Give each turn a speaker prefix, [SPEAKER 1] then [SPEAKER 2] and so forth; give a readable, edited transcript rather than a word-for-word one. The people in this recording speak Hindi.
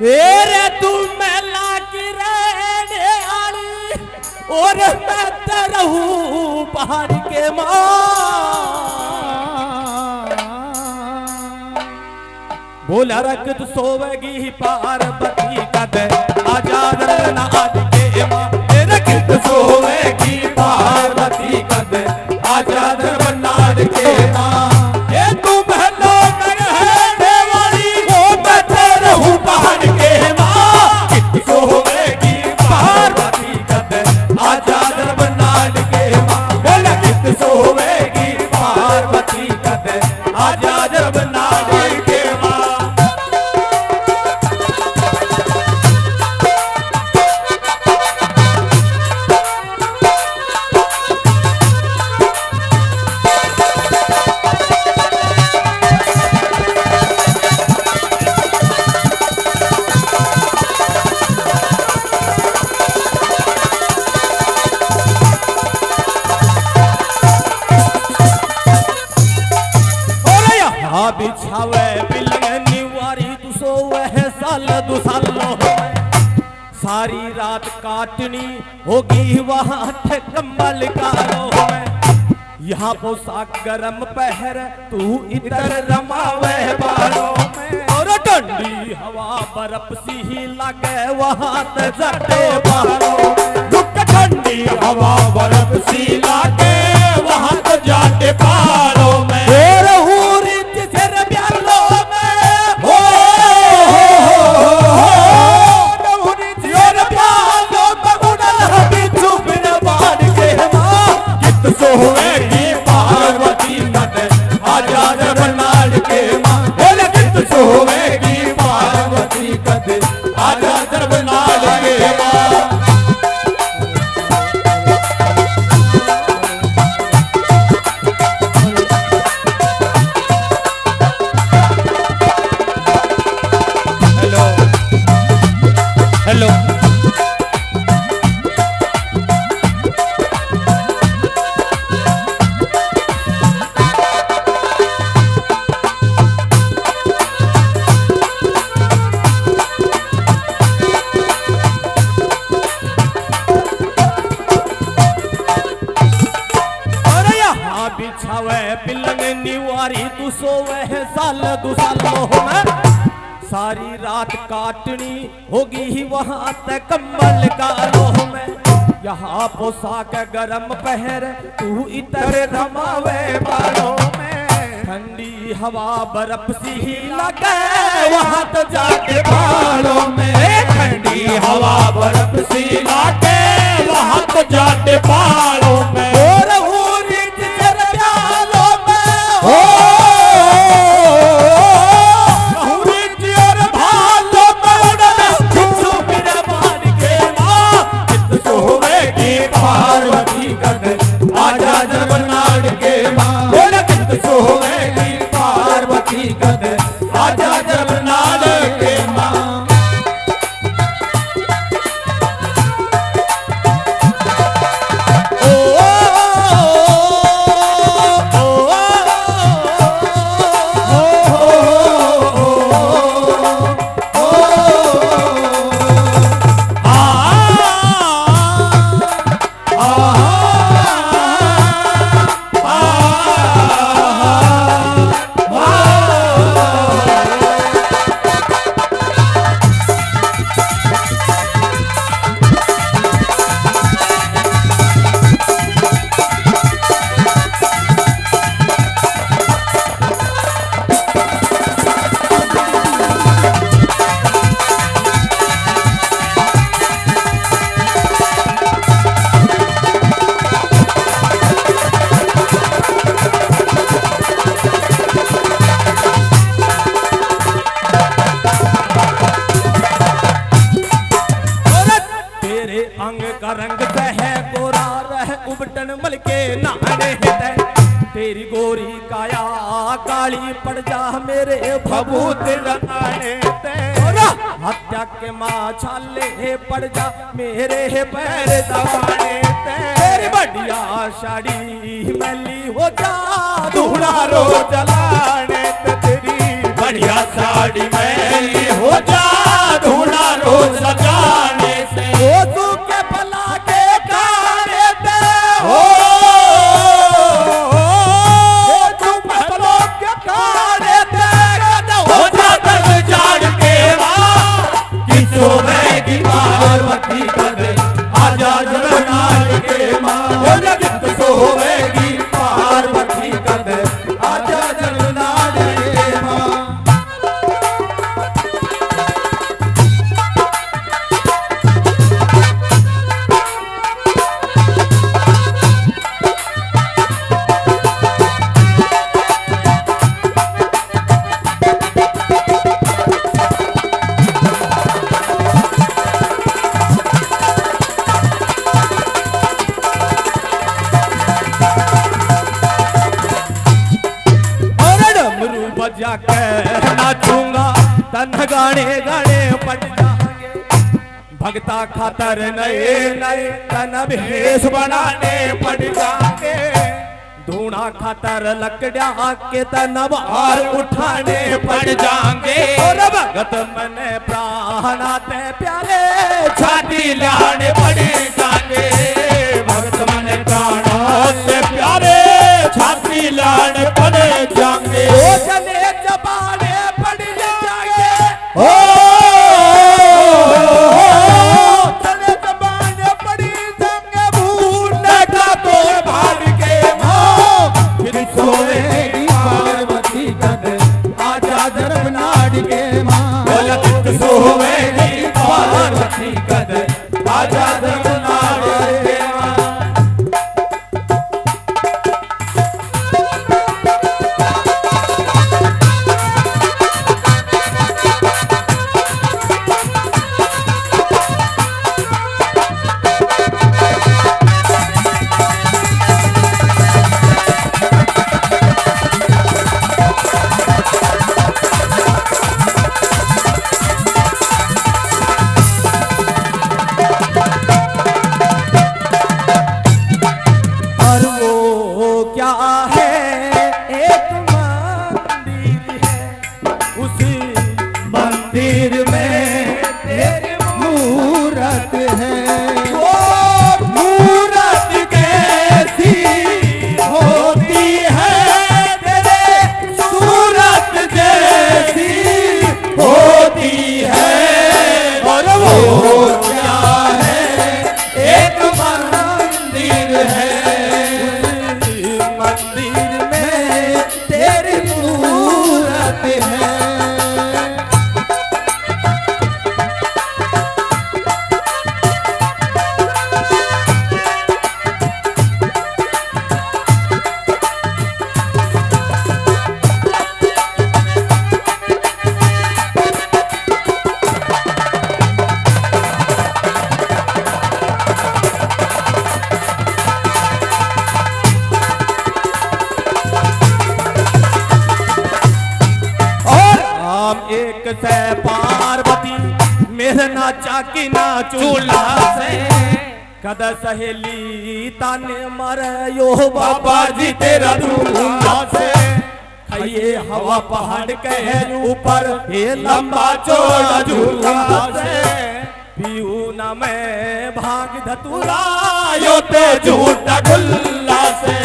[SPEAKER 1] रे तू मेला की रहने आली और मैं तरहूं पहाड़ के मां। बोला रखत सोवेगी पार्वती कद आजाद ना आज के मां। रखत सोवेगी पार्वती कद आजाद बनाड़ के मां। ये तू महलो में रहने वाली वो मैं तरहूं पहाड़ के मां। कित सोवेगी पार्वती कद आजाद बनाड़ के मां। बोला कित सोवेगी पार्वती कद आजाद बनाड़ के मां। बिछावे बिलंग निवारी तू सोवे है साल दो सालों सारी रात काटनी होगी वहां थे कम्बल कालों में। यहाँ पोशाक गरम पहर तू इधर रमावे बालों में। और ठंडी हवा बर्फ सी ही लगे वहां ते जाते बालों में। रुक ठंडी हवा बर्फ सी लगे वहां ते जाते बालों में। सोवेगी पार्वती कद आजाद बनाड़ के मां। बोले कित सोवेगी पार्वती कद आजाद बनाड़ के मां। हेलो हेलो बिछावे बिलंग निवारी तू सोवे है साल दो सालों में। सारी रात काटनी होगी ही वहां तक कम्बल कालों में। यहाँ पोशाक गरम पहर तू इतर रमावे बालों में। ठंडी हवा बर्फ सी ही लगे वहां तो जाके बालों में। ठंडी हवा बर्फ सी लगे वहां तो जाके बालों में। पार्वती कद आजाद बनाड़ के मां। बोला कित सोवेगी पार्वती कद आजाद बनाड़ के मां। अंग का रंग है गोरा रह उबटन मल के नाने है। तेरी गोरी काया काली पड़ जा मेरे भभूत रंगाने ते। हत्या के माँ छाले पड़ जा मेरे पैर दबाने ते। तेरी बढ़िया साड़ी मैली हो जा धूड़ा रो जलाने ते। तेरी बढ़िया साड़ी मैली हो जा गाने गाने पड़ जाएंगे। भगता खातर नए नए तन भेष बनाने पड़ जाएंगे। धूना खातर लकड़ा के तनब और उठाने पड़ जाएंगे। और भगत मन प्राणाते प्यारे छाती लाने पड़ जाएंगे। भगत मन प्राणाते प्यारे छाती लाने पड़ जाएंगे। ओ चले जबाने पड़ जाएंगे। ओ चले जबाने पड़ जाएंगे। भूलने का तो भाग के मां फिर सोएगी पार्वती कद आजा धर्मनाड के मां। बोलत सोएगी पार्वती कद आजा धर्मनाड के मां। मंदिर में तेरी मूरत है। वो मूरत कैसी होती है तेरे सूरत जैसी होती है। और वो क्या है एक मंदिर है। मंदिर में तेरी मूरत है। एक से पार्वती मेरे ना चाकी ना चूल्हा से कद सहेली ताने मरे यो बाबा जी तेरा दूल्हा से। खाइए हवा पहाड़ के ऊपर ये लंबा चौड़ा झूला से। पीऊ न मैं भाग धतुरा यो ते झूठा गुल्ला से।